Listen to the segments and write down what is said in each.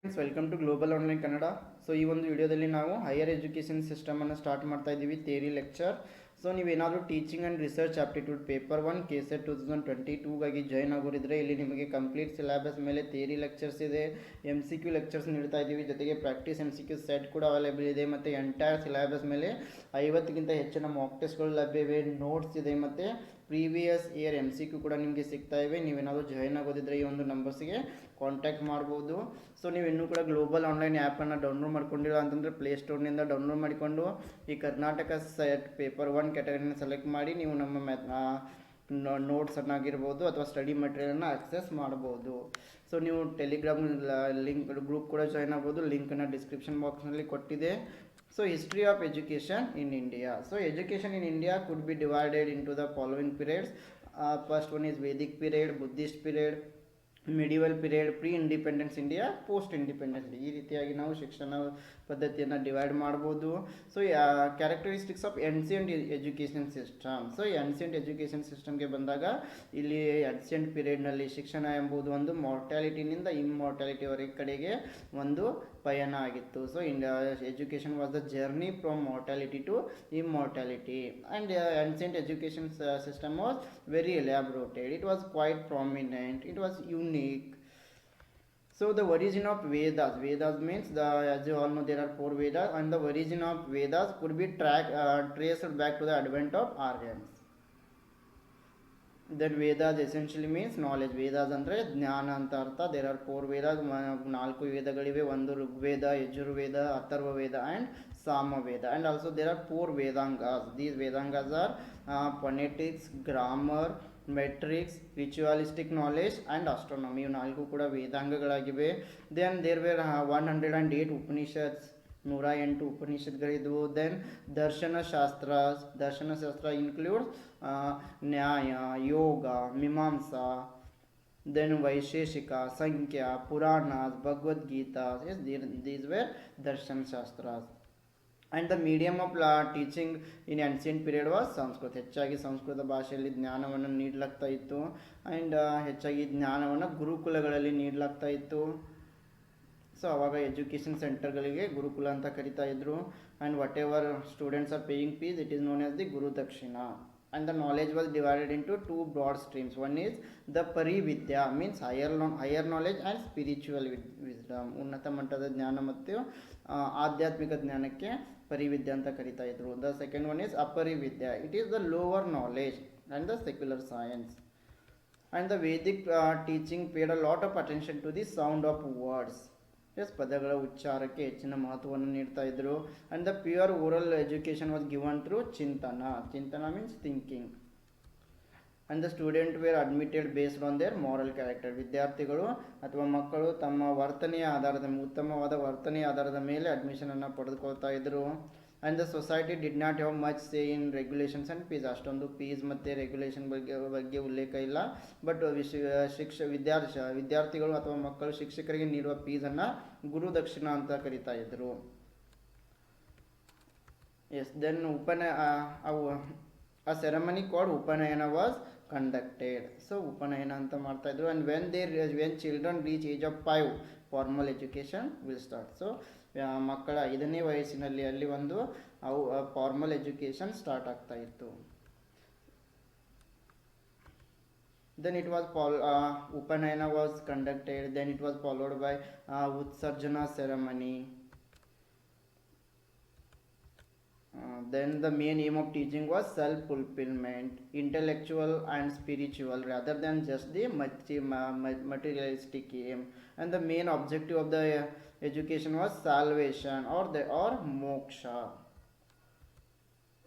Friends, welcome to Global Online Kannada. So ಈ ಒಂದು ವಿಡಿಯೋದಲ್ಲಿ ನಾವು ಹೈಯರ್ ಎಜುಕೇಷನ್ ಸಿಸ್ಟಮನ್ನು ಸ್ಟಾರ್ಟ್ ಮಾಡ್ತಾ ಇದ್ದೀವಿ ಥಿಯರಿ ಲೆಕ್ಚರ್. ಸೊ ನೀವೇನಾದರೂ teaching and research aptitude paper 1 KSET 2022ಗಾಗಿ ಜಾಯ್ನ್ ಆಗೋರಿದ್ರೆ ಇಲ್ಲಿ ನಿಮಗೆ ಕಂಪ್ಲೀಟ್ ಸಿಲೆಬಸ್ ಮೇಲೆ ಥಿಯರಿ ಲೆಕ್ಚರ್ಸ್ ಇದೆ, MCQ ಲೆಕ್ಚರ್ಸ್ ನೀಡ್ತಾ ಇದ್ದೀವಿ, ಜೊತೆಗೆ ಪ್ರಾಕ್ಟೀಸ್ MCQ ಸೆಟ್ ಕೂಡ ಅವೈಲೇಬಲ್ ಇದೆ, ಮತ್ತು ಎಂಟೈರ್ ಸಿಲೆಬಸ್ ಮೇಲೆ 50ಕ್ಕಿಂತ ಹೆಚ್ಚಿನ ಮಾಕ್ ಟೆಸ್ಟ್ಗಳು ಲಭ್ಯವಿವೆ, ನೋಟ್ಸ್ ಇದೆ, ಮತ್ತು ಪ್ರೀವಿಯಸ್ ಇಯರ್ MCQ ಕೂಡ ನಿಮಗೆ ಸಿಗ್ತಾ ಇವೆ. ನೀವೇನಾದರೂ ಜಾಯ್ನ್ ಆಗೋದಿದ್ರೆ ಈ ಒಂದು ನಂಬರ್ಸ್ಗೆ ಕಾಂಟ್ಯಾಕ್ಟ್ ಮಾಡ್ಬೋದು. ಸೊ ನೀವು ಇನ್ನೂ ಕೂಡ ಗ್ಲೋಬಲ್ ಆನ್ಲೈನ್ ಆ್ಯಪನ್ನು ಡೌನ್ಲೋಡ್ ಮಾಡ್ಕೊಂಡಿಲ್ಲ ಅಂತಂದರೆ ಪ್ಲೇಸ್ಟೋರ್ನಿಂದ ಡೌನ್ಲೋಡ್ ಮಾಡಿಕೊಂಡು ಈ ಕರ್ನಾಟಕ ಸೆಟ್ ಪೇಪರ್ 1 ಕ್ಯಾಟಗರಿನ ಸೆಲೆಕ್ಟ್ ಮಾಡಿ ನೀವು ನಮ್ಮ ನೋಟ್ಸನ್ನಾಗಿರ್ಬೋದು ಅಥವಾ ಸ್ಟಡಿ ಮೆಟೀರಿಯಲನ್ನು ಆಕ್ಸೆಸ್ ಮಾಡ್ಬೋದು. ಸೊ ನೀವು ಟೆಲಿಗ್ರಾಮ್ ಲಿಂಕ್ ಗ್ರೂಪ್ ಕೂಡ ಜಾಯ್ನ್ ಆಗ್ಬೋದು, ಲಿಂಕನ್ನು ಡಿಸ್ಕ್ರಿಪ್ಷನ್ ಬಾಕ್ಸ್ನಲ್ಲಿ ಕೊಟ್ಟಿದೆ. So history of education in India. So education in India could be divided into the following periods. First one is Vedic period, Buddhist period, medieval period, pre independence India, post independence. ಈ ರೀತಿಯಾಗಿ ನಾವು ಶಿಕ್ಷಣ ಪದ್ಧತಿಯನ್ನು divide ಮಾಡ್ಬೋದು. So characteristics of ancient education system. So ಈ ancient education ಸಿಸ್ಟಮ್ಗೆ ಬಂದಾಗ ಇಲ್ಲಿ ಎನ್ಸಿಯಂಟ್ ಪೀರಿಯಡ್ನಲ್ಲಿ ಶಿಕ್ಷಣ ಎಂಬುದು ಒಂದು ಮಾರ್ಟ್ಯಾಲಿಟಿನಿಂದ ಇಮ್ಮಾರ್ಟ್ಯಾಲಿಟಿವರೆಗೆ ಕಡೆಗೆ ಒಂದು ಪಯಣ ಆಗಿತ್ತು. So education was the journey from mortality to immortality, and ancient education system was very elaborated. It was quite prominent. It was unique. So the origin of Vedas. Vedas means as you all know, there are 4 Vedas, and the origin of Vedas could be traced back to the advent of Aryans. Then Vedas essentially means knowledge. Vedas ಅಂದರೆ ಜ್ಞಾನ ಅಂತ ಅರ್ಥ. There are 4 Vedas. 4 ವೇದಗಳಿವೆ. ಒಂದು Rigveda, Yajurveda, Atharvaveda and Samaveda. And also there are 4 Vedangas. These Vedangas are phonetics, grammar, metrics, ritualistic knowledge and astronomy. ಇವು 4 ಕೂಡ ವೇದಾಂಗಗಳಾಗಿವೆ. Then there were 108 Upanishads. 108 ಉಪನಿಷತ್ಗಳಿದ್ವು. Then Darshanashastra includes Nyaya, Yoga, ಮೀಮಾಂಸಾ, then Vaisheshika, Sankhya, Puranas, Bhagavad Gita. Yes, these were Darshan Shastras. And the medium of teaching in ancient period was Sanskrit. ಹೆಚ್ಚಾಗಿ ಸಂಸ್ಕೃತ ಭಾಷೆಯಲ್ಲಿ ಜ್ಞಾನವನ್ನು ನೀಡಲಾಗ್ತಾ ಇತ್ತು. And ಹೆಚ್ಚಾಗಿ ಜ್ಞಾನವನ್ನು ಗುರುಕುಲಗಳಲ್ಲಿ ನೀಡಲಾಗ್ತಾ ಇತ್ತು. ಸೊ ಅವಾಗ ಎಜುಕೇಷನ್ ಸೆಂಟರ್ಗಳಿಗೆ ಗುರುಕುಲ ಅಂತ ಕರಿತಾ ಇದ್ರು. And whatever students are paying fees, it is known as the guru dakshina. And the knowledge was divided into 2 broad streams. One is the parividya, means higher knowledge, and spiritual wisdom. ಉನ್ನತ ಮಟ್ಟದ ಜ್ಞಾನ ಮತ್ತು ಆಧ್ಯಾತ್ಮಿಕ ಜ್ಞಾನಕ್ಕೆ ಪರಿವಿದ್ಯೆ ಅಂತ ಕರಿತಾ ಇದ್ರು. The second one is aparividya. It is the lower knowledge and the secular science. And the Vedic teaching paid a lot of attention to the sound of words. ಪದಗಳ ಉಚ್ಚಾರಕ್ಕೆ ಹೆಚ್ಚಿನ ಮಹತ್ವವನ್ನು ನೀಡ್ತಾ ಇದ್ರು. And the pure oral education was given through chintana means thinking. And the student were admitted based on their moral character. ವಿದ್ಯಾರ್ಥಿಗಳು ಅಥವಾ ಮಕ್ಕಳು ತಮ್ಮ ವರ್ತನೆಯ ಉತ್ತಮವಾದ ವರ್ತನೆಯ ಆಧಾರದ ಮೇಲೆ ಅಡ್ಮಿಷನನ್ನು ಪಡೆದುಕೊಳ್ತಾ ಇದ್ರು. And the society did not have much say in regulations and fees. ಅಷ್ಟೊಂದು ಫೀಸ್ ಮತ್ತು ರೆಗ್ಯುಲೇಷನ್ ಬಗ್ಗೆ ಉಲ್ಲೇಖ ಇಲ್ಲ. ಬಟ್ ವಿದ್ಯಾರ್ಥಿಗಳು ಅಥವಾ ಮಕ್ಕಳು ಶಿಕ್ಷಕರಿಗೆ ನೀಡುವ ಫೀಸನ್ನು ಗುರು ದಕ್ಷಿಣ ಅಂತ ಕರಿತಾ ಇದ್ರು. Yes, then a ceremony called upanayana was conducted. So upanayana ಅಂತ ಮಾಡ್ತಾ ಇದ್ರು. And when children reach age of 5, formal education will start. So ಮಕ್ಕಳ 5ನೇ ವಯಸ್ಸಿನಲ್ಲಿ ಅಲ್ಲಿ ಒಂದು ಫಾರ್ಮಲ್ ಎಜುಕೇಷನ್ ಸ್ಟಾರ್ಟ್ ಆಗ್ತಾ ಇತ್ತು. Then it was ಉಪನಯನ was conducted. Then it was followed by ಉತ್ಸರ್ಜನಾ ceremony. Then the main aim of teaching was self-fulfillment, intellectual and spiritual, rather than just the materialistic aim. And the main objective of the education was salvation or moksha.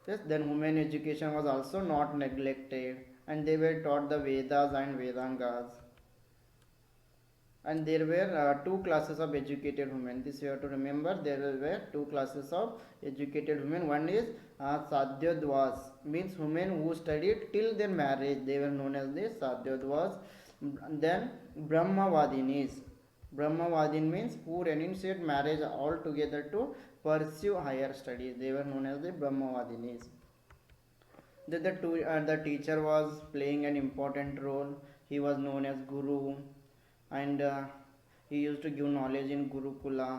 Yes, then women education was also not neglected, and they were taught the Vedas and Vedangas. And there were 2 classes of educated women. This you have to remember. There were 2 classes of educated women. One is Sadhyodvas, means women who studied till their marriage. They were known as the Sadhyodvas. Then Brahmavadinis. Brahmavadin means who renunciate marriage altogether to pursue higher studies. They were known as the Brahmavadinis. The teacher was playing an important role. He was known as Guru, and He used to give knowledge in Gurukula.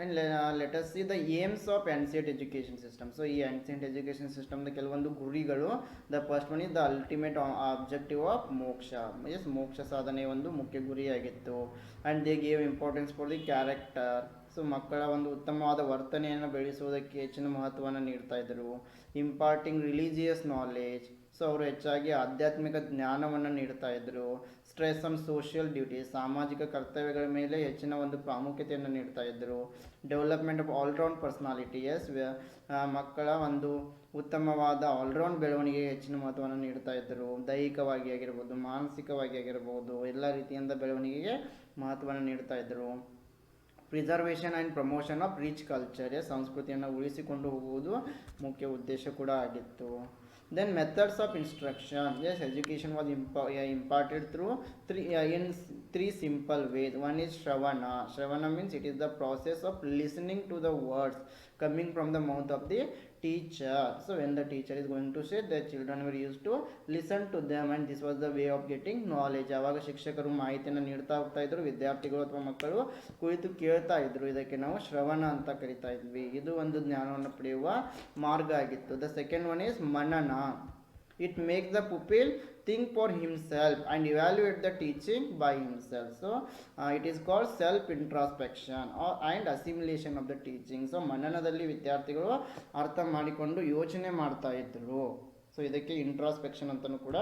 And let us see the aims of ancient education system. So ಈ ancient education system the ಕೆಲವೊಂದು ಗುರಿಗಳು. The first one is the ultimate objective of moksha. Yes, ಮೋಕ್ಷ ಸಾಧನೆ ಒಂದು ಮುಖ್ಯ ಗುರಿಯಾಗಿತ್ತು. And they gave importance for the character. So ಮಕ್ಕಳ ಒಂದು ಉತ್ತಮವಾದ ವರ್ತನೆಯನ್ನು ಬೆಳೆಸುವುದಕ್ಕೆ ಹೆಚ್ಚಿನ ಮಹತ್ವವನ್ನು ನೀಡ್ತಾ ಇದ್ದರು. Imparting religious knowledge. ಸೊ ಅವರು ಹೆಚ್ಚಾಗಿ ಆಧ್ಯಾತ್ಮಿಕ ಜ್ಞಾನವನ್ನು ನೀಡ್ತಾ ಇದ್ದರು. ಸ್ಟ್ರೆಸ್ ಆನ್ ಸೋಷಿಯಲ್ ಡ್ಯೂಟಿ, ಸಾಮಾಜಿಕ ಕರ್ತವ್ಯಗಳ ಮೇಲೆ ಹೆಚ್ಚಿನ ಒಂದು ಪ್ರಾಮುಖ್ಯತೆಯನ್ನು ನೀಡ್ತಾ ಇದ್ದರು. Development of all round personality. Yes, ಮಕ್ಕಳ ಒಂದು ಉತ್ತಮವಾದ ಆಲ್ರೌಂಡ್ ಬೆಳವಣಿಗೆಗೆ ಹೆಚ್ಚಿನ ಮಹತ್ವವನ್ನು ನೀಡ್ತಾ ಇದ್ದರು. ದೈಹಿಕವಾಗಿ ಆಗಿರ್ಬೋದು, ಮಾನಸಿಕವಾಗಿ ಆಗಿರ್ಬೋದು, ಎಲ್ಲ ರೀತಿಯಿಂದ ಬೆಳವಣಿಗೆಗೆ ಮಹತ್ವವನ್ನು ನೀಡ್ತಾ ಇದ್ದರು. Preservation and promotion of rich culture. ಸಂಸ್ಕೃತಿಯನ್ನು ಉಳಿಸಿಕೊಂಡು ಹೋಗುವುದು ಮುಖ್ಯ ಉದ್ದೇಶ ಕೂಡ ಆಗಿತ್ತು. Then methods of instruction. Yes, education was imparted through three simple ways. One is Shravana. Shravana means it is the process of listening to the words coming from the mouth of the teacher. So when the teacher is going to say, the children were used to listen to them, and this was the way of getting knowledge. ಆವಾಗ ಶಿಕ್ಷಕರು ಮಾಹಿತಿಯನ್ನು ನೀಡ್ತಾ ಹೋಗ್ತಾ ಇದ್ರು, ವಿದ್ಯಾರ್ಥಿಗಳು ಅಥವಾ ಮಕ್ಕಳು ಕುಳಿತು ಕೇಳ್ತಾ ಇದ್ರು. ಇದಕ್ಕೆ ನಾವು ಶ್ರವಣ ಅಂತ ಕರಿತಾ ಇದ್ವಿ. ಇದು ಒಂದು ಜ್ಞಾನವನ್ನು ಪಡೆಯುವ ಮಾರ್ಗ ಆಗಿತ್ತು. ದ ಸೆಕೆಂಡ್ ಒನ್ ಈಸ್ ಮನನ. It makes the pupil think for himself and evaluate the teaching by himself. So it is called self introspection and assimilation of the teaching. So ಮನನದಲ್ಲಿ ವಿದ್ಯಾರ್ಥಿಗಳು ಅರ್ಥ ಮಾಡಿಕೊಂಡು ಯೋಚನೆ ಮಾಡ್ತಾ ಇದ್ರು. ಸೊ ಇದಕ್ಕೆ ಇಂಟ್ರಾಸ್ಪೆಕ್ಷನ್ ಅಂತಲೂ ಕೂಡ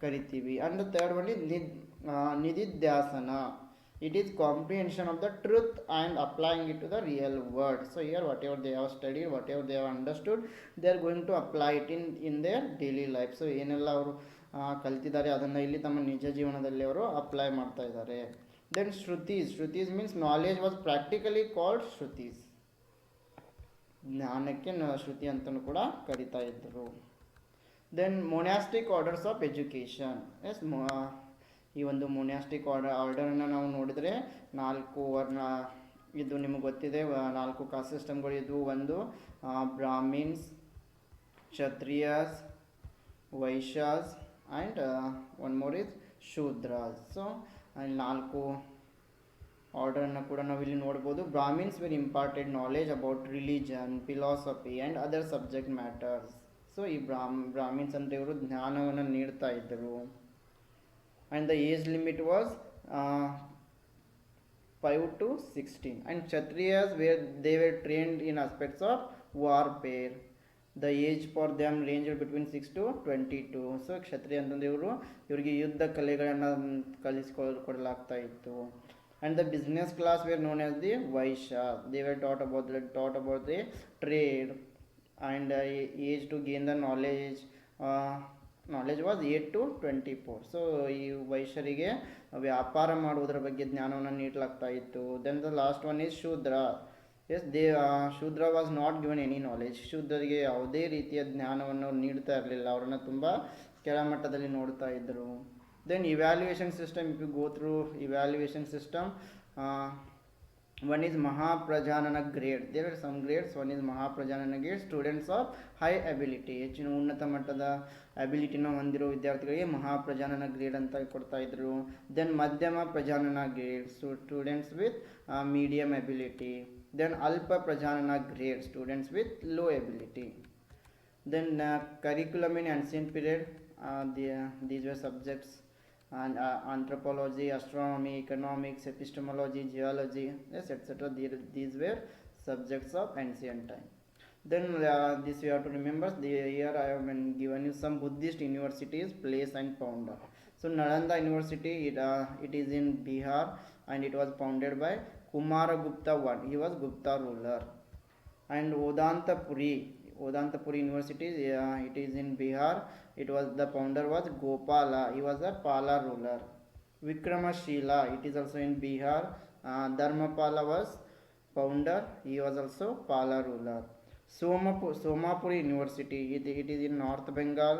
ಕರಿತೀವಿ. And the third one is nididhyasana. It is comprehension of the truth and applying it to the real world. So here whatever they have studied, whatever they have understood, they are going to apply it in their daily life. So ಏನೆಲ್ಲ ಅವರು ಕಲ್ತಿದ್ದಾರೆ ಅದನ್ನು ಇಲ್ಲಿ ತಮ್ಮ ನಿಜ ಜೀವನದಲ್ಲಿ ಅವರು apply ಮಾಡ್ತಾ ಇದ್ದಾರೆ. Then Shrutis. Shrutis means knowledge was practically called Shrutis. ಜ್ಞಾನಕ್ಕೆ ಶ್ರುತಿ ಅಂತಲೂ ಕೂಡ ಕರಿತಾ ಇದ್ದರು. Then monastic orders of education. Yes, ಈ ಒಂದು ಮೊನಾಸ್ಟಿಕ್ ಆರ್ಡರನ್ನು ನಾವು ನೋಡಿದರೆ 4 ವರ್ಣ ಇದು ನಿಮಗೆ ಗೊತ್ತಿದೆ. 4 ಕಾಸ್ಟ್ ಸಿಸ್ಟಮ್ಗಳು ಇದ್ವು. ಒಂದು Brahmins, Kshatriyas, Vaishyas and one more is Shudras. So 4 ಆರ್ಡರನ್ನು ಕೂಡ ನಾವು ಇಲ್ಲಿ ನೋಡ್ಬೋದು. Brahmins were imparted knowledge about religion, philosophy and other subject matters. So ಈ ಬ್ರಾಹ್ಮಿನ್ಸ್ ಅಂದರೆ ಇವರು ಜ್ಞಾನವನ್ನು ನೀಡ್ತಾ ಇದ್ದರು. And the age limit was 5 to 16. And Kshatriyas they were trained in aspects of warfare. The age for them ranged between 6 to 22. So ಕ್ಷತ್ರಿಯ ಅಂತಂದ್ರೆ ಇವರಿಗೆ ಯುದ್ಧ ಕಲೆಗಳನ್ನು ಕಲಿಸಿಕೊಡಲಾಗ್ತಾ ಇತ್ತು. And the business class were known as the Vaishya. They were taught about the trade and age to gain the knowledge. Knowledge was 8 to 24. So ಈ ವೈಶ್ಯರಿಗೆ ವ್ಯಾಪಾರ ಮಾಡುವುದರ ಬಗ್ಗೆ ಜ್ಞಾನವನ್ನು ನೀಡಲಾಗ್ತಾ ಇತ್ತು. Then the last one is Shudra. Yes, Shudra was not given any knowledge. ಶೂದ್ರರಿಗೆ ಯಾವುದೇ ರೀತಿಯ ಜ್ಞಾನವನ್ನು ನೀಡ್ತಾ ಇರಲಿಲ್ಲ. ಅವರನ್ನು ತುಂಬ ಕೆಳಮಟ್ಟದಲ್ಲಿ ನೋಡ್ತಾ ಇದ್ದರು. Then evaluation system. If you go through evaluation system, one is Mahaprajanana grade. There are some grades. One is Mahaprajanana grade, students of high ability. ಹೆಚ್ಚಿನ ಉನ್ನತ ಮಟ್ಟದ ಅಬಿಲಿಟಿನ ಹೊಂದಿರೋ ವಿದ್ಯಾರ್ಥಿಗಳಿಗೆ ಮಹಾಪ್ರಜಾನನ ಗ್ರೇಡ್ ಅಂತ ಕೊಡ್ತಾ ಇದ್ರು. Then Madhyama Prajanana grade, students with medium ability. Then Alpa Prajanana grade, students with low ability. Then curriculum in ancient period, these were subjects and anthropology, astronomy, economics, epistemology, geology, yes, etc. These were subjects of ancient time. Then this you have to remember. Here I have given you some Buddhist universities, place and founder. So Nalanda University, it is in Bihar and it was founded by Kumaragupta I. He was Gupta ruler. And Odantpuri University, it is in Bihar. The founder was Gopala. He was a Pala ruler. Vikramshila, it is also in Bihar. Dharmapala was founder. He was also Pala ruler. Somapuri University, it is in North Bengal.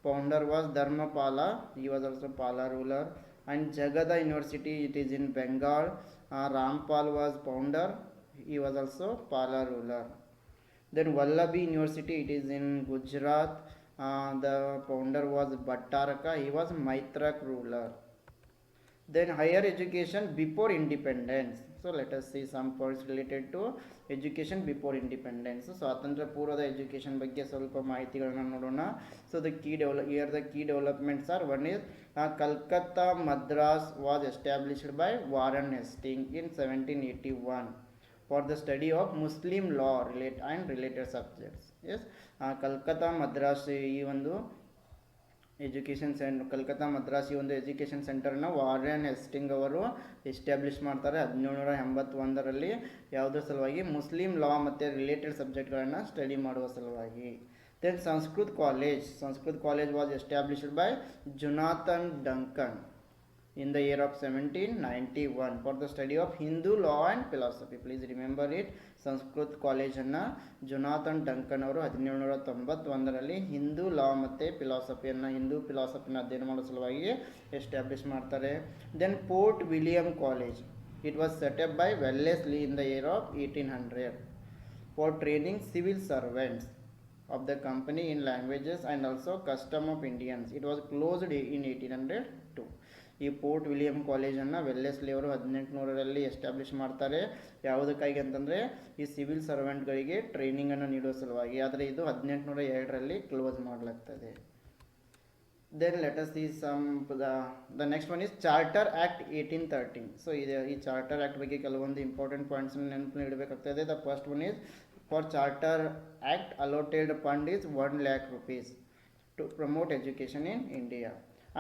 Founder was Dharmapala. He was also Pala ruler. And Jagadha University, it is in Bengal. Rampal was founder. He was also Pala ruler. Then Vallabhi University, it is in Gujarat. The founder was Bhattaraka. He was Maitrak ruler. Then higher education before independence. So let us see some points related to education before independence. ಸ್ವಾತಂತ್ರ್ಯ ಪೂರ್ವದ education ಬಗ್ಗೆ ಸ್ವಲ್ಪ ಮಾಹಿತಿಗಳನ್ನು ನೋಡೋಣ. So the key developments are, one is Calcutta Madras was established by Warren Hastings in 1781 for the study of Muslim law and related subjects. Yes, Calcutta Madras ಈ ಒಂದು education Calcutta Madras ಈ ಒಂದು ಎಜುಕೇಷನ್ ಸೆಂಟರ್ನ ವಾರೆನ್ ಹೆಸ್ಟಿಂಗ್ ಅವರು establish ಮಾಡ್ತಾರೆ 1781ರಲ್ಲಿ. ಯಾವುದ್ರ ಸಲುವಾಗಿ? Muslim ಲಾ ಮತ್ತು related ಸಬ್ಜೆಕ್ಟ್ಗಳನ್ನು study ಮಾಡುವ ಸಲುವಾಗಿ. Then Sanskrit college was established by Jonathan Duncan in the year of 1791 for the study of Hindu law and philosophy. Please remember it. Sanskrit ಕಾಲೇಜನ್ನು ಜೊನಾಥನ್ ಡಂಕನ್ ಅವರು 1791ರಲ್ಲಿ ಹಿಂದೂ ಲಾ ಮತ್ತು ಹಿಂದೂ ಫಿಲಾಸಫಿನ ಅಧ್ಯಯನ ಮಾಡೋ ಸಲುವಾಗಿ ಎಸ್ಟಾಬ್ಲಿಷ್ ಮಾಡ್ತಾರೆ. Then Fort William college, it was set up by Wellesley in the year of 1800 for training civil servants of the company in languages and also custom of Indians. It was closed in 1802. ಈ port William ಕಾಲೇಜನ್ನು Wellesley ಅವರು 1800ರಲ್ಲಿ establish ಮಾಡ್ತಾರೆ. ಯಾವುದಕ್ಕಾಗಿ ಅಂತಂದರೆ ಈ civil ಸರ್ವೆಂಟ್ಗಳಿಗೆ ಟ್ರೈನಿಂಗನ್ನು ನೀಡುವ ಸಲುವಾಗಿ. ಆದರೆ ಇದು 1802ರಲ್ಲಿ ಕ್ಲೋಸ್ ಮಾಡಲಾಗ್ತದೆ. Then let us see the next one is Charter Act 1813. So ಈ ಚಾರ್ಟರ್ ಆ್ಯಕ್ಟ್ ಬಗ್ಗೆ ಕೆಲವೊಂದು ಇಂಪಾರ್ಟೆಂಟ್ ಪಾಯಿಂಟ್ಸನ್ನು ನೆನಪು ಇಡಬೇಕಾಗ್ತದೆ. The first one is for Charter Act allotted fund is 1 lakh rupees to promote education in India.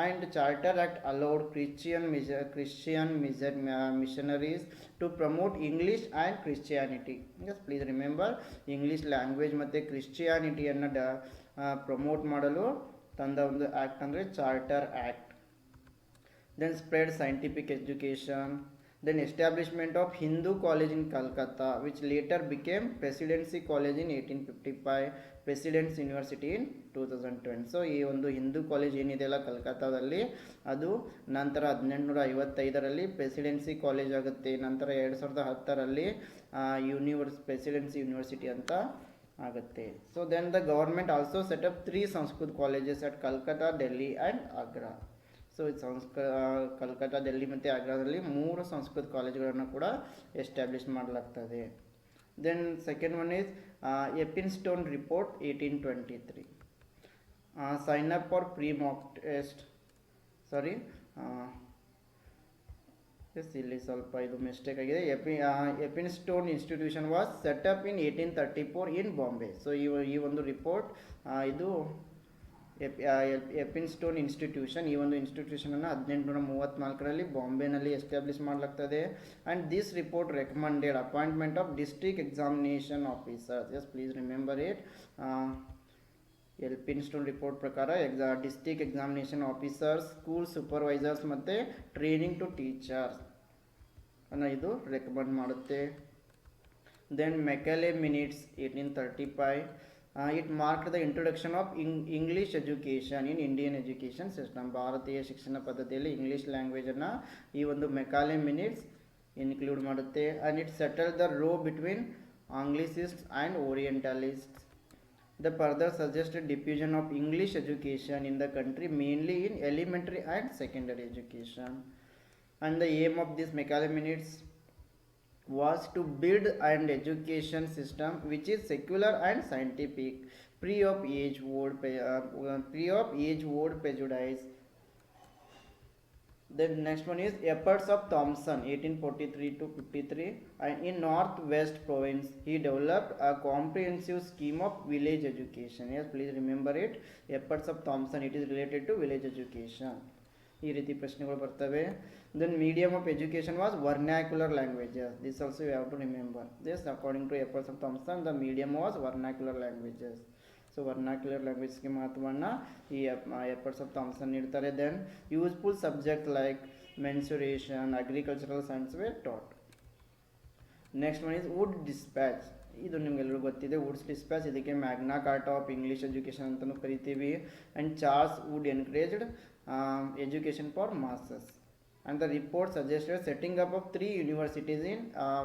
And Charter Act allowed Christian missionaries to promote English and Christianity. Yes, please remember, English language ಮತ್ತು ಕ್ರಿಶ್ಚಿಯಾನಿಟಿಯನ್ನು promote ಮಾಡಲು ತಂದ ಒಂದು act ಅಂದರೆ charter act. Then spread scientific education. Then establishment of Hindu College in Calcutta, which later became Presidency College in 1855, President's University in 2020. So ಈ ಒಂದು Hindu college ಏನಿದೆಯಲ್ಲ ಕಲ್ಕತ್ತಾದಲ್ಲಿ, ಅದು ನಂತರ 1855ರಲ್ಲಿ ಪ್ರೆಸಿಡೆನ್ಸಿ ಕಾಲೇಜ್ ಆಗುತ್ತೆ. ನಂತರ 2010ರಲ್ಲಿ ಪ್ರೆಸಿಡೆನ್ಸಿ ಯೂನಿವರ್ಸಿಟಿ ಅಂತ ಆಗುತ್ತೆ. So then the government also set up 3 Sanskrit colleges at Calcutta, Delhi and Agra. So Calcutta, Delhi ಮತ್ತು ಆಗ್ರಾದಲ್ಲಿ 3 ಸಂಸ್ಕೃತ ಕಾಲೇಜುಗಳನ್ನು ಕೂಡ ಎಸ್ಟಾಬ್ಲಿಷ್ ಮಾಡಲಾಗ್ತದೆ. Then second one is Elphinstone report 1823. Sign up for pre mock test. ಇಲ್ಲಿ ಸ್ವಲ್ಪ ಇದು ಮಿಸ್ಟೇಕ್ ಆಗಿದೆ. Elphinstone institution was set up in 1834 in Bombay. So ಈ ಒಂದು ರಿಪೋರ್ಟ್ ಇದು ಎಪಿನ್ಸ್ಟೋನ್ ಇನ್ಸ್ಟಿಟ್ಯೂಷನ್, ಈ ಒಂದು ಇನ್ಸ್ಟಿಟ್ಯೂಷನನ್ನು 1834ರಲ್ಲಿ ಬಾಂಬೆನಲ್ಲಿ ಎಸ್ಟಾಬ್ಲಿಷ್ ಮಾಡಲಾಗ್ತದೆ. And this report recommended appointment of district examination officers. Yes, please remember it. Elphinstone report ಪ್ರಕಾರ district examination officers, school supervisors ಮತ್ತು ಟ್ರೈನಿಂಗ್ ಟು ಟೀಚರ್ಸ್ ಅನ್ನು ಇದು ರೆಕಮೆಂಡ್ ಮಾಡುತ್ತೆ. Then Macaulay minutes 1835. It marked the introduction of English education in Indian education system. ಭಾರತೀಯ ಶಿಕ್ಷಣ ಪದ್ಧತಿಯಲ್ಲಿ English ಲ್ಯಾಂಗ್ವೇಜನ್ನು ಈ ಒಂದು ಮೆಕಾಲೆ ಮಿನಿಟ್ಸ್ ಇನ್ಕ್ಲೂಡ್ ಮಾಡುತ್ತೆ. And it settle the row between Anglicists and Orientalists. The further suggested diffusion of English education in the country, mainly in elementary and secondary education. And the aim of this Macaulay minutes was to build an education system which is secular and scientific, free of age-old prejudice. The next one is efforts of Thomson 1843 to 53. And in Northwest Province he developed a comprehensive scheme of village education. Yes, please remember it. Efforts of Thomson, it is related to village education. ಈ ರೀತಿ ಪ್ರಶ್ನೆಗಳು ಬರ್ತವೆ. Then medium of education was vernacular languages. This also you have to remember this. According to efforts of Thomson, the medium was vernacular languages. So vernacular ಲ್ಯಾಂಗ್ವೇಜ್ಗೆ ಮಹತ್ವವನ್ನು ಈ efforts of Thomson ನೀಡ್ತಾರೆ. Then useful subject like mensuration, agricultural science were taught. Next one is Wood dispatch. ಇದು ನಿಮಗೆಲ್ಲರೂ ಗೊತ್ತಿದೆ. Wood's dispatch, ಇದಕ್ಕೆ Magna Carta of English education ಅಂತಲೂ ಕರಿತೀವಿ. And Charles Wood encouraged education for masses. And the report suggested setting up of 3 universities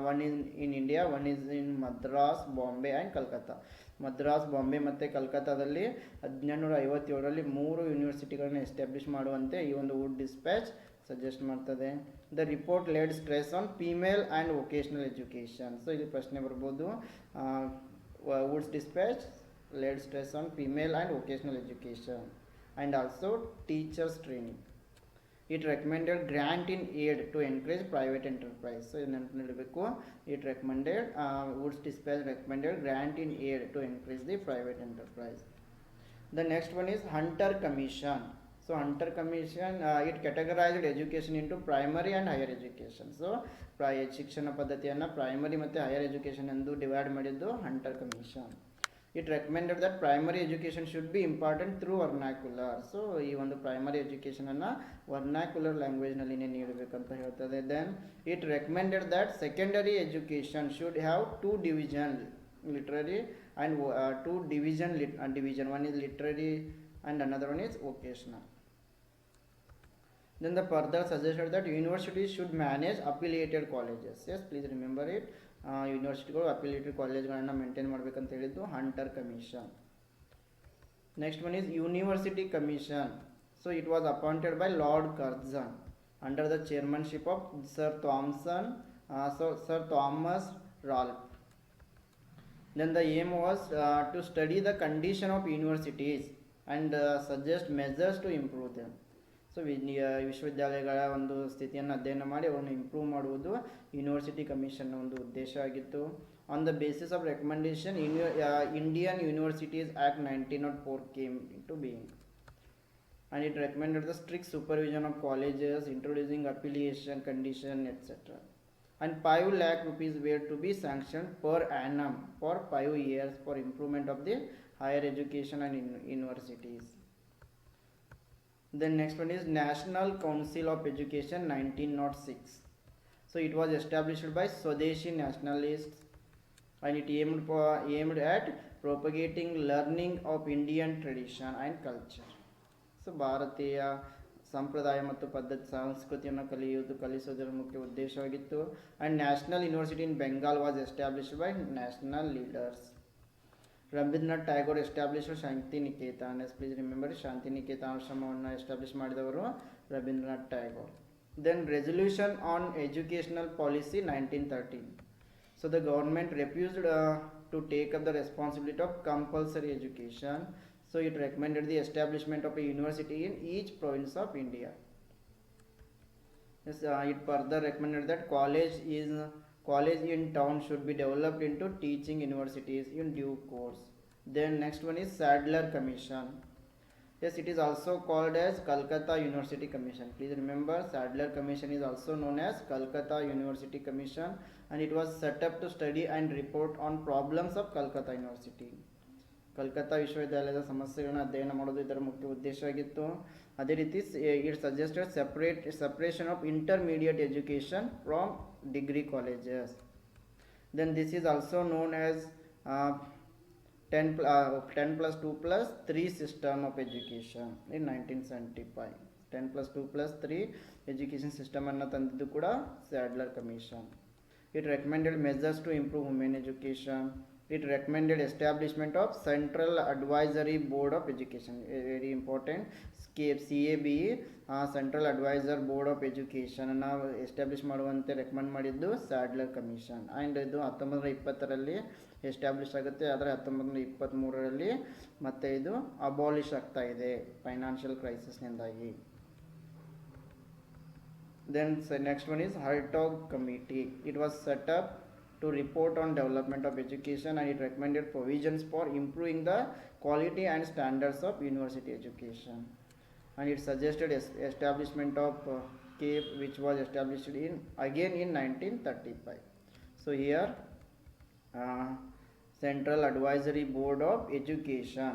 one is in India, one is in Madras, Bombay and Calcutta. Madras, Bombay ಮತ್ತು ಕಲ್ಕತ್ತಾದಲ್ಲಿ 1857ರಲ್ಲಿ 3 ಯೂನಿವರ್ಸಿಟಿಗಳನ್ನ establish ಮಾಡುವಂತೆ ಈ ಒಂದು wood dispatch suggest ಮಾಡ್ತದೆ. The report laid stress on female and vocational education. So ಇಲ್ಲಿ ಪ್ರಶ್ನೆ ಬರ್ಬೋದು, Woods dispatch laid stress on female and vocational education and also teachers training. It recommended grant in aid to encourage private enterprise. So ನೆನಪಿನಲ್ಲಿರಬೇಕು, it recommended Woods Dispatch recommended grant in aid to encourage the private enterprise. The next one is Hunter Commission. So Hunter Commission it categorized education into primary and higher education. So ಶಿಕ್ಷಣ ಪದ್ಧತಿಯನ್ನು primary ಮತ್ತು higher education ಎಂದು divide ಮಾಡಿದ್ದು hunter commission. It recommended that primary education should be important through vernacular. So ಈ ಒಂದು primary ಎಜುಕೇಷನನ್ನು vernacular ಲ್ಯಾಂಗ್ವೇಜ್ನಲ್ಲಿ ನೀಡಬೇಕಂತ ಹೇಳ್ತದೆ. Then it recommended that secondary education should have two division, literary and two division. One is literary and another one is vocational. Then the further suggested that universities should manage affiliated colleges. Yes, please remember it. ಯೂನಿವರ್ಸಿಟಿಗಳು affiliated ಕಾಲೇಜ್ಗಳನ್ನು maintain ಮಾಡಬೇಕಂತ ಹೇಳಿದ್ದು Hunter commission. Next one is university commission. So it was appointed by Lord Curzon under the chairmanship of Sir Thomas Ralph. Then the aim was to study the condition of universities and suggest measures to improve them. So ವಿಶ್ವವಿದ್ಯಾಲಯಗಳ ಒಂದು ಸ್ಥಿತಿಯನ್ನು ಅಧ್ಯಯನ ಮಾಡಿ ಅವನ್ನು improve ಮಾಡುವುದು university ಕಮಿಷನ್ನ ಒಂದು ಉದ್ದೇಶ ಆಗಿತ್ತು. On the basis of recommendation Indian universities act 1904 came into being and it recommended the strict supervision of colleges, introducing affiliation condition, etc. And 5 lakh rupees were to be sanctioned per annum for 5 years for improvement of the higher education and universities. Then next one is National Council of Education 1906. So it was established by Swadeshi nationalists and it aimed at propagating learning of Indian tradition and culture. ಸೊ ಭಾರತೀಯ ಸಂಪ್ರದಾಯ ಮತ್ತು ಪದ್ಧತಿ ಸಂಸ್ಕೃತಿಯನ್ನು ಕಲಿಸುವುದರ ಮುಖ್ಯ ಉದ್ದೇಶವಾಗಿತ್ತು. And national university in Bengal was established by national leaders. Rabindranath Tagore established Shanti Niketan. Please remember, Shanti Niketan ಆಶ್ರಮವನ್ನು ಎಸ್ಟಾಬ್ಲಿಷ್ ಮಾಡಿದವರು Rabindranath Tagore. Then resolution on educational policy 1913. So the government refused to take up the responsibility of compulsory education. So it recommended the establishment of a university in each province of India. Yes, it further recommended that college in town should be developed into teaching universities in due course. Then next one is Sadler Commission. Yes, it is also called as Calcutta University Commission. Please remember, Sadler Commission is also known as Calcutta University Commission and it was set up to study and report on problems of Calcutta University. Calcutta ವಿಶ್ವವಿದ್ಯಾಲಯದ ಸಮಸ್ಯೆಗಳನ್ನು ಅಧ್ಯಯನ ಮಾಡೋದು ಇದರ ಮುಖ್ಯ ಉದ್ದೇಶ ಆಗಿತ್ತು. ಅದೇ ರೀತಿ it suggested separation of intermediate education from degree colleges. Then this is also known as 10+2+3 system of education in 1975. 10+2+3 education ಸಿಸ್ಟಮನ್ನು ತಂದಿದ್ದು ಕೂಡ Sadler commission. It recommended measures to improve women education. It recommended establishment of Central Advisory Board of Education. Very important. CABE Central Advisor Board of Education ಅನ್ನು establish ಮಾಡುವಂತೆ recommend ಮಾಡಿದ್ದು ಸ್ಯಾಡ್ಲರ್ commission. And ಇದು 1920ರಲ್ಲಿ establish ಆಗುತ್ತೆ, ಆದರೆ 1923ರಲ್ಲಿ ಮತ್ತೆ ಇದು abolish ಆಗ್ತಾ ಇದೆ financial ಕ್ರೈಸಿಸ್ನಿಂದಾಗಿ. Then next one is Hartog Committee. It was set up to report on development of education and it recommended provisions for improving the quality and standards of university education. And it suggested establishment of CAPE, which was established again in 1935. So here Central Advisory Board of Education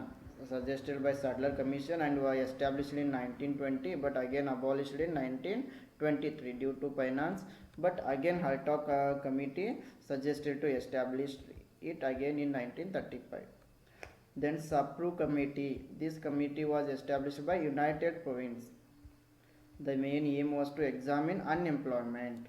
suggested by Sadler Commission and was established in 1920 but again abolished in 1923 due to finance. But again Hartog Committee suggested to establish it again in 1935. Then Sapru Committee. This committee was established by United Province. The main aim was to examine unemployment.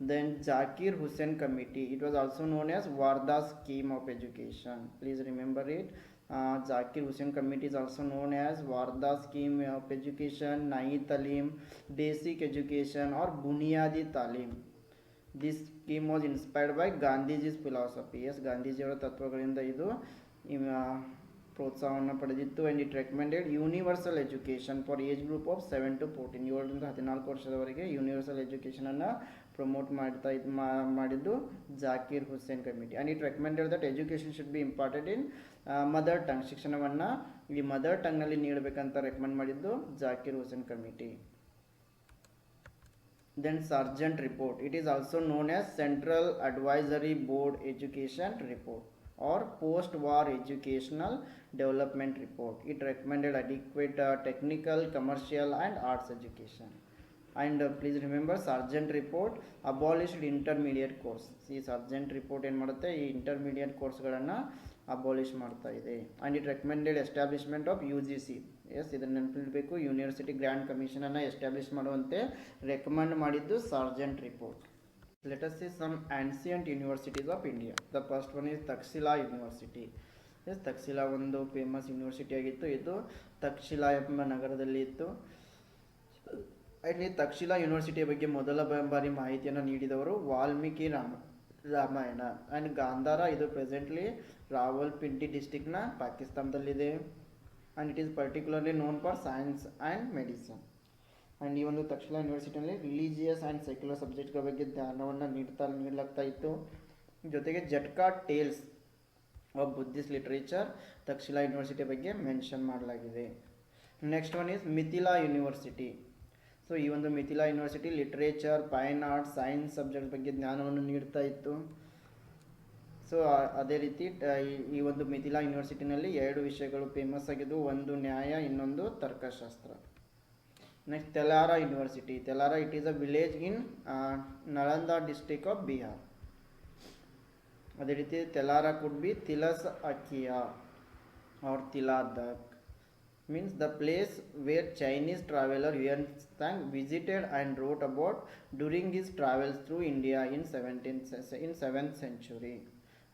Then Zakir Hussain Committee. It was also known as Warda Scheme of Education. Please remember it. Zakir Hussain Committee is also known as Warda Scheme of Education, Nai Talim, Basic Education or Bunyadi Talim. This scheme was inspired by Gandhiji's philosophy. Yes, ಗಾಂಧೀಜಿಯವರ ತತ್ವಗಳಿಂದ ಇದು ಪ್ರೋತ್ಸಾಹವನ್ನು ಪಡೆದಿತ್ತು. And it recommended universal education for age group of 7 to 14, 7ರಿಂದ 14 ವರ್ಷದವರೆಗೆ universal ಎಜುಕೇಷನನ್ನು promote ಮಾಡಿದ್ದು Zakir Hussain committee. And it recommended that education should be important in mother tongue, ಶಿಕ್ಷಣವನ್ನು ಈ mother ಟಂಗ್ನಲ್ಲಿ ನೀಡಬೇಕಂತ recommend ಮಾಡಿದ್ದು Zakir Hussain committee. Then Sargent Report, it is also known as Central Advisory Board Education Report or Post-War Educational Development Report. It recommended adequate technical, commercial and arts education. And please remember, Sargent Report abolished intermediate course. See, Sargent Report ಏನು ಮಾಡುತ್ತೆ, ಈ intermediate ಕೋರ್ಸ್ಗಳನ್ನು abolish ಮಾಡ್ತಾ ಇದೆ. And it recommended establishment of UGC. Yes, ಇದನ್ನು ನೆನಪಿಡಬೇಕು, university grand ಕಮಿಷನನ್ನು ಎಸ್ಟಾಬ್ಲಿಷ್ ಮಾಡುವಂತೆ ರೆಕಮೆಂಡ್ ಮಾಡಿದ್ದು Sargent report. Let us see some ancient universities of India. The first one is Takshashila university. Yes, Takshashila ಒಂದು ಫೇಮಸ್ ಯೂನಿವರ್ಸಿಟಿ ಆಗಿತ್ತು. ಇದು ತಕ್ಷಶಿಲಾ ಎಂಬ ನಗರದಲ್ಲಿ ಇತ್ತು. ಆ್ಯಂಡ್ ಈ ತಕ್ಷಶಿಲಾ ಯೂನಿವರ್ಸಿಟಿಯ ಬಗ್ಗೆ ಮೊದಲ ಬಾರಿ ಮಾಹಿತಿಯನ್ನು ನೀಡಿದವರು ವಾಲ್ಮೀಕಿ ರಾಮಾಯಣ. ಆ್ಯಂಡ್ ಗಾಂಧಾರ, ಇದು ಪ್ರೆಸೆಂಟ್ಲಿ ರಾವಲ್ಪಿಂಡಿ ಡಿಸ್ಟಿಕ್ನ ಪಾಕಿಸ್ತಾನದಲ್ಲಿದೆ. And it is particularly known for science and medicine. ಆ್ಯಂಡ್ ಈ ಒಂದು ತಕ್ಷಶಿಲಾ ಯೂನಿವರ್ಸಿಟಿಯಲ್ಲಿ ರಿಲಿಜಿಯಸ್ ಆ್ಯಂಡ್ ಸೆಕ್ಯುಲರ್ ಸಬ್ಜೆಕ್ಟ್ಗಳ ಬಗ್ಗೆ ಜ್ಞಾನವನ್ನು ನೀಡಲಾಗ್ತಾ ಇತ್ತು. ಜೊತೆಗೆ Jataka tales of Buddhist literature Takshashila university ಬಗ್ಗೆ ಮೆನ್ಷನ್ ಮಾಡಲಾಗಿದೆ. Next one is Mithila university. So ಈ ಒಂದು Mithila university literature, fine arts, science subject ಬಗ್ಗೆ ಜ್ಞಾನವನ್ನು ನೀಡ್ತಾ ಇತ್ತು. ಸೊ ಅದೇ ರೀತಿ ಈ ಒಂದು ಮಿಥಿಲಾ ಯೂನಿವರ್ಸಿಟಿನಲ್ಲಿ 2 ವಿಷಯಗಳು ಫೇಮಸ್ ಆಗಿದ್ದು, ಒಂದು ನ್ಯಾಯ, ಇನ್ನೊಂದು ತರ್ಕಶಾಸ್ತ್ರ. Next Telhara university. Telhara, it is a village in Nalanda district of Bihar. ಅದೇ ರೀತಿ Telhara could be Tilas Akiya or Tiladak, means the place where Chinese traveler Yuan Tsang visited and wrote about during his travels through India in 7th century.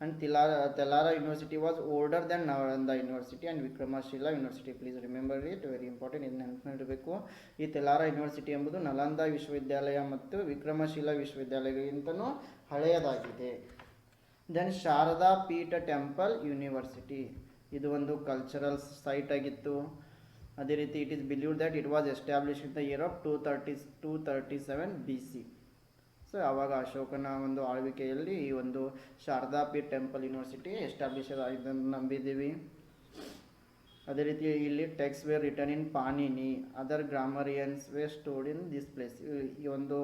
And Telhara University was older than Nalanda University and Vikramshila University. Please remember it, very important. ಇದನ್ನ ನೆನಪಿಡಬೇಕು. ಈ ತೆಲಹಾರ university ಎಂಬುದು ನಲಂದ ವಿಶ್ವವಿದ್ಯಾಲಯ ಮತ್ತು Vikramshila ವಿಶ್ವವಿದ್ಯಾಲಯಗಳಿಗಿಂತನೂ ಹಳೆಯದಾಗಿದೆ. Then Sharada ಪೀಠ temple university, ಇದು ಒಂದು cultural site ಆಗಿತ್ತು. ಅದೇ ರೀತಿ it is believed that it was establish in the year of 237 BC. So ಆವಾಗ ಅಶೋಕನ ಒಂದು ಆಳ್ವಿಕೆಯಲ್ಲಿ ಈ ಒಂದು ಶಾರದಾ ಪೀಠ ಟೆಂಪಲ್ ಯೂನಿವರ್ಸಿಟಿ ಎಸ್ಟಾಬ್ಲಿಷ್ ಆಗಿದ್ದನ್ನು ನಂಬಿದ್ದೀವಿ. ಅದೇ ರೀತಿ ಇಲ್ಲಿ text were written in Panini, other grammarians were stored in this place. ಈ ಒಂದು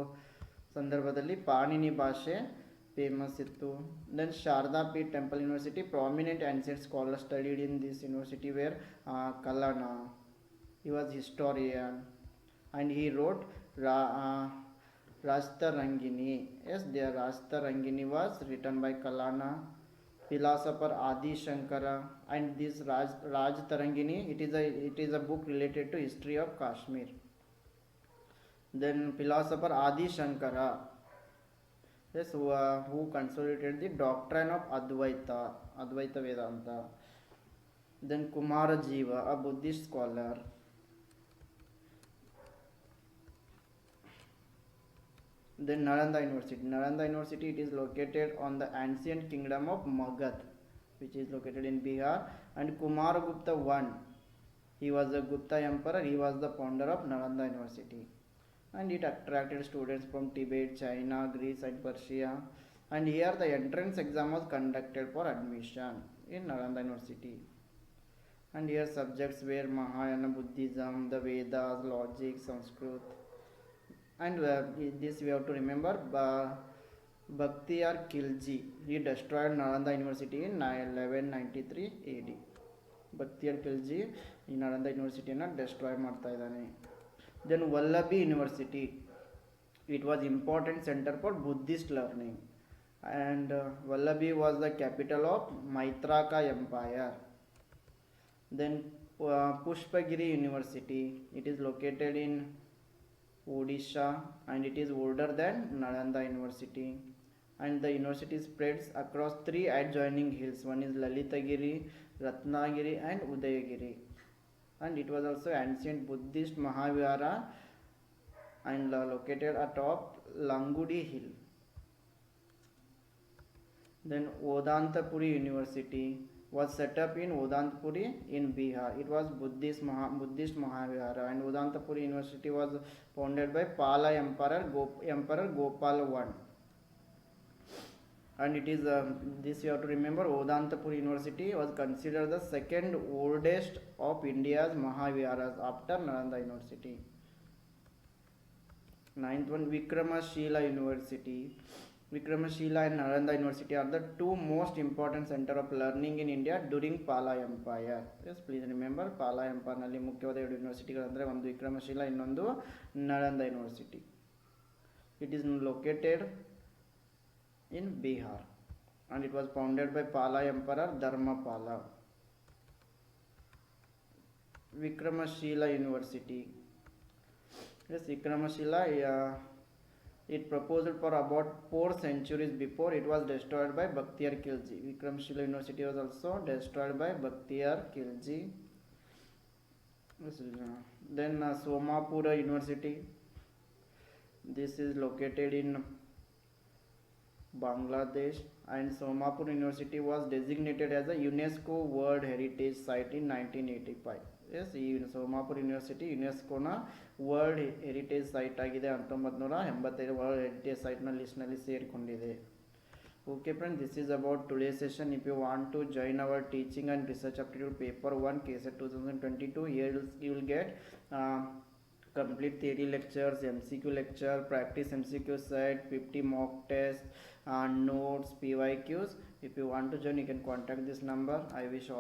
ಸಂದರ್ಭದಲ್ಲಿ ಪಾಣಿನಿ ಭಾಷೆ ಫೇಮಸ್ ಇತ್ತು. ದೆನ್ ಶಾರದಾ ಪೀಠ temple university, prominent ancient scholar studied in this university where Kannada. He was historian and he wrote Rajtarangini. Yes, the Rajtarangini was written by Kannada philosopher Adi Shankara. And this Rajtarangini, it is a book related to history of Kashmir. Then philosopher Adi Shankara, yes, who consolidated the doctrine of Advaita Vedanta. Then Kumara Jiva, a Buddhist scholar. Then Nalanda University. Nalanda University, it is located on the ancient kingdom of Magad, which is located in Bihar. And Kumaragupta I, he was a Gupta emperor. He was the founder of Nalanda University. And it attracted students from Tibet, China, Greece and Persia. And here the entrance exam was conducted for admission in Nalanda University. And here subjects were Mahayana Buddhism, the Vedas, logic, Sanskrit. And this we have to remember, Bhaktiar Khilji, he destroyed Nalanda University in 1193 AD. Bhaktiar Khilji ಈ Nalanda University-ಯನ್ನು destroy ಮಾಡ್ತಾ ಇದ್ದಾನೆ. Then Vallabhi University, it was important center for Buddhist learning. And Vallabhi was the capital of Maitraka Empire. Then Pushpagiri University, it is located in Odisha and it is older than Nalanda University. and the university spreads across 3 adjoining hills. One is Lalitagiri, Ratnagiri and Udayagiri, and it was also ancient Buddhist Mahavihara and located atop Langudi hill. Then Odantpuri University was set up in Odantpuri in Bihar. It was Buddhist Mahavihara, and Odantpuri University was founded by Pala Emperor Gopal I. And it is this you have to remember, Odantpuri University was considered the second oldest of India's Mahaviharas after Nalanda University. Ninth one, Vikramshila University. Vikramshila and Nalanda University are the two most important center of learning in India during Pala Empire. Yes, please remember, Pala Empire nalli ಮುಖ್ಯವಾದ ಎರಡು ಯೂನಿವರ್ಸಿಟಿಗಳಂದರೆ ಒಂದು ವಿಕ್ರಮಶೀಲ, ಇನ್ನೊಂದು Nalanda university. It is located in Bihar and it was founded by Pala Emperor Dharmapala. Vikramshila University. Yes, Vikramshila, it proposed for about 4 centuries before it was destroyed by Bakhtiyar Khilji. Vikramshila University was also destroyed by Bakhtiyar Khilji. Then Somapura University. This is located in Bangladesh, and Somapur University was designated as a UNESCO World Heritage Site in 1985. Yes, Somapur University UNESCO na World Heritage Site agide 1985 World Heritage Site na list nalli ಸೇರಿಕೊಂಡಿದೆ. Okay friends, this is about today's session. If you want to join our teaching and research aptitude paper 1 KSET 2022, here you will get complete theory lectures, MCQ lecture, practice MCQ set, 50 mock tests, notes, PYQs. If you want to join, you can contact this number. I wish all